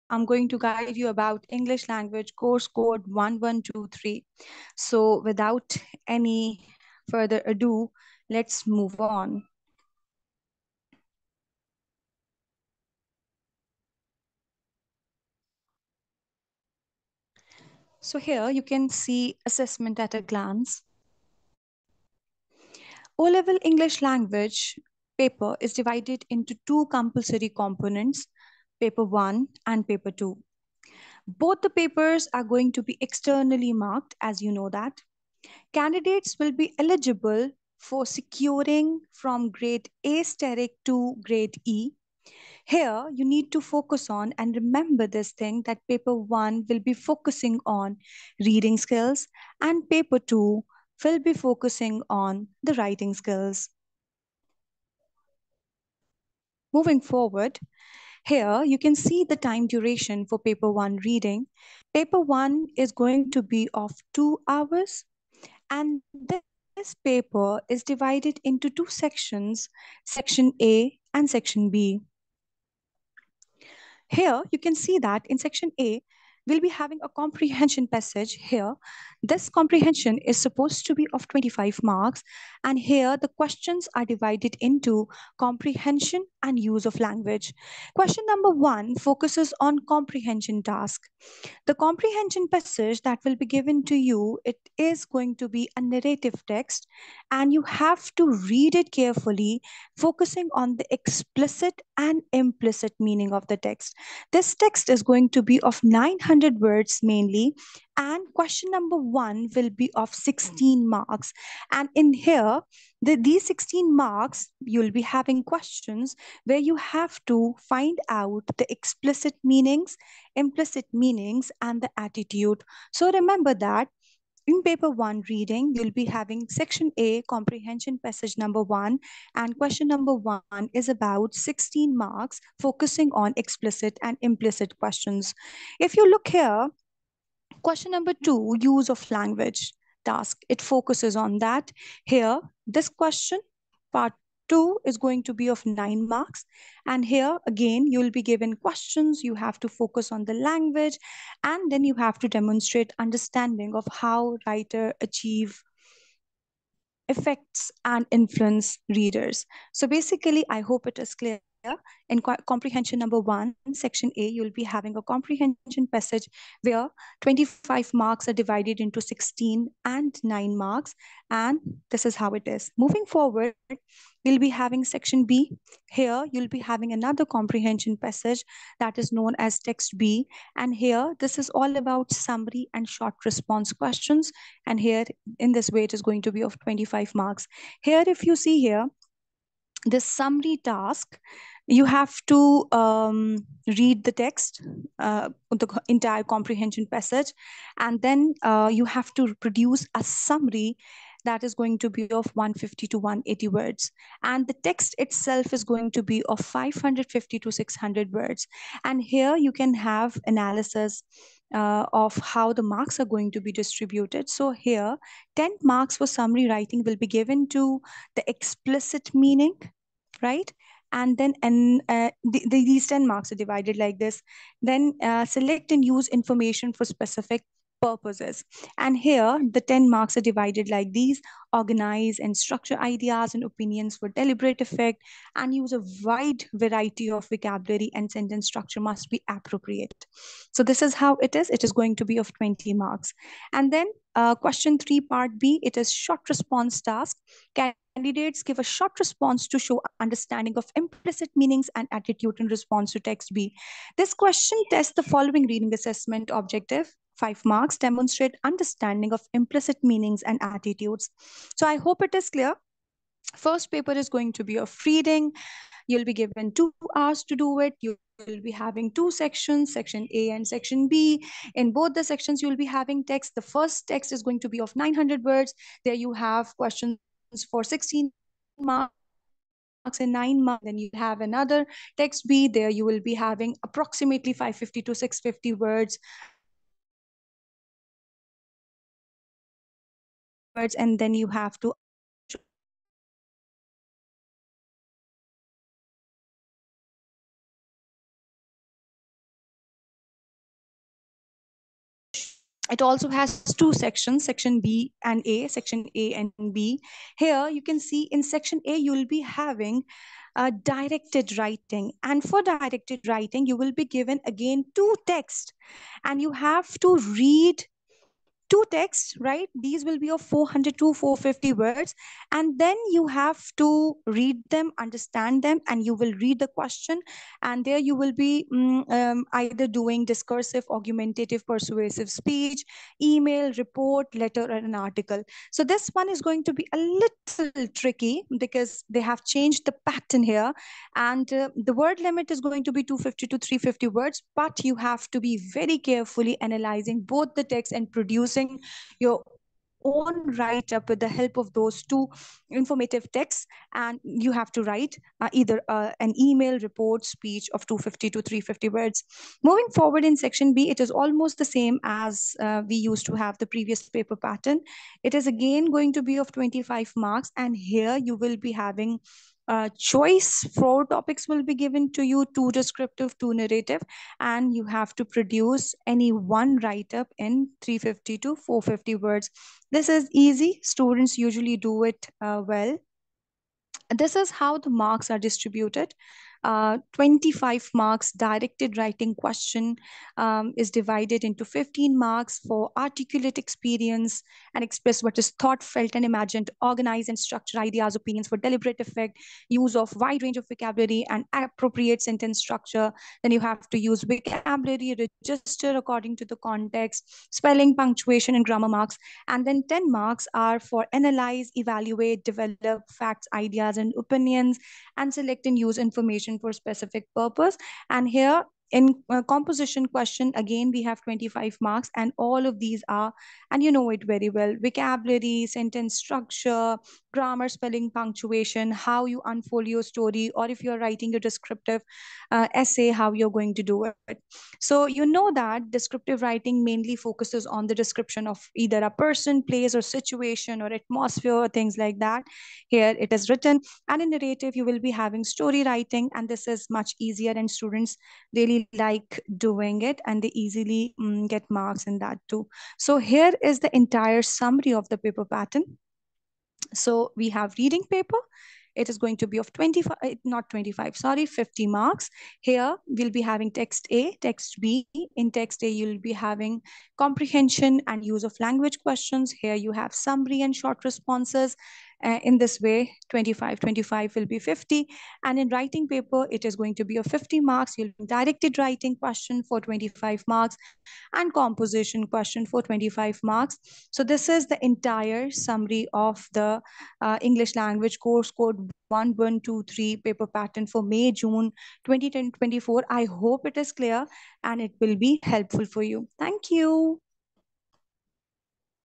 I'm going to guide you about English language course code 1123. So without any further ado, let's move on. So here you can see assessment at a glance. O-level English language paper is divided into two compulsory components, paper 1 and paper 2. Both the papers are going to be externally marked, as you know that. Candidates will be eligible for securing from grade A steric to grade E. Here, you need to focus on and remember this thing that paper 1 will be focusing on reading skills and paper 2 will be focusing on the writing skills. Moving forward, here you can see the time duration for paper 1 reading. Paper 1 is going to be of 2 hours, and this paper is divided into two sections, section A and section B. Here you can see that in section A, we'll be having a comprehension passage here. This comprehension is supposed to be of 25 marks, and here the questions are divided into comprehension and use of language. Question number 1 focuses on comprehension task. The comprehension passage that will be given to you, it is going to be a narrative text, and you have to read it carefully, focusing on the explicit and implicit meaning of the text. This text is going to be of 900 words mainly, and question number 1 will be of 16 marks. And in here, these 16 marks, you'll be having questions where you have to find out the explicit meanings, implicit meanings, and the attitude. So remember that in paper 1 reading, you'll be having section A, comprehension passage number 1, and question number 1 is about 16 marks, focusing on explicit and implicit questions. If you look here, question number 2, use of language task, it focuses on that. Here, this question, part 2 is going to be of 9 marks. And here again, you'll be given questions. You have to focus on the language, and then you have to demonstrate understanding of how writer achieve affects and influence readers. So basically, I hope it is clear. In comprehension number 1, section A, you'll be having a comprehension passage where 25 marks are divided into 16 and 9 marks. And this is how it is. Moving forward, we'll be having section B. Here, you'll be having another comprehension passage that is known as text B. And here, this is all about summary and short response questions. And here, in this way, it is going to be of 25 marks. Here, if you see here, this summary task, you have to read the text, the entire comprehension passage, and then you have to produce a summary that is going to be of 150 to 180 words. And the text itself is going to be of 550 to 600 words. And here you can have analysis of how the marks are going to be distributed. So here, 10 marks for summary writing will be given to the explicit meaning, right? And then these 10 marks are divided like this. Then select and use information for specific purposes. And here, the 10 marks are divided like these: organize and structure ideas and opinions for deliberate effect, and use a wide variety of vocabulary, and sentence structure must be appropriate. So this is how it is. It is going to be of 20 marks. And then question 3, part B, it is short response task. Candidates give a short response to show understanding of implicit meanings and attitude in response to text B. This question tests the following reading assessment objective: 5 marks, demonstrate understanding of implicit meanings and attitudes. So I hope it is clear. First paper is going to be of reading. You'll be given 2 hours to do it. You will be having 2 sections, section A and section B. In both the sections, you'll be having text. The first text is going to be of 900 words. There you have questions for 16 marks and 9 marks. Then you have another text B. There you will be having approximately 550 to 650 words. And then you have to It also has two sections, section B and A, section A and B. Here you can see in section A, you will be having directed writing. And for directed writing, you will be given again two texts, and you have to read two texts, right? These will be of 400 to 450 words. And then you have to read them, understand them, and you will read the question. And there you will be either doing discursive, augmentative, persuasive speech, email, report, letter, or an article. So this one is going to be a little tricky because they have changed the pattern here. And the word limit is going to be 250 to 350 words, but you have to be very carefully analyzing both the text and producing your own write up with the help of those two informative texts. And you have to write either an email, report, speech of 250 to 350 words. Moving forward in section B, it is almost the same as we used to have the previous paper pattern. It is again going to be of 25 marks, and here you will be having choice. Four topics will be given to you, two descriptive, two narrative, and you have to produce any one write up in 350 to 450 words. This is easy. Students usually do it well. This is how the marks are distributed. 25 marks directed writing question is divided into 15 marks for articulate experience and express what is thought, felt, and imagined, organize and structure ideas, opinions for deliberate effect, use of wide range of vocabulary and appropriate sentence structure. Then you have to use vocabulary, register according to the context, spelling, punctuation, and grammar marks. And then 10 marks are for analyze, evaluate, develop facts, ideas, and opinions, and select and use information for specific purpose. And here in composition question, again we have 25 marks, and all of these are, and you know it very well, vocabulary, sentence structure, grammar, spelling, punctuation, how you unfold your story, or if you're writing a descriptive essay, how you're going to do it. So you know that descriptive writing mainly focuses on the description of either a person, place, or situation, or atmosphere, or things like that. Here it is written. And in narrative, you will be having story writing, and this is much easier, and students really like doing it, and they easily get marks in that too. So here is the entire summary of the paper pattern. So we have reading paper. It is going to be of 25, not 25, sorry, 50 marks. Here we'll be having text A, text B. In text A, you'll be having comprehension and use of language questions. Here you have summary and short responses. In this way, 25, 25 will be 50. And in writing paper, it is going to be of 50 marks. You'll directed writing question for 25 marks and composition question for 25 marks. So this is the entire summary of the English language course code 1123 paper pattern for May, June 2024. I hope it is clear and it will be helpful for you. Thank you.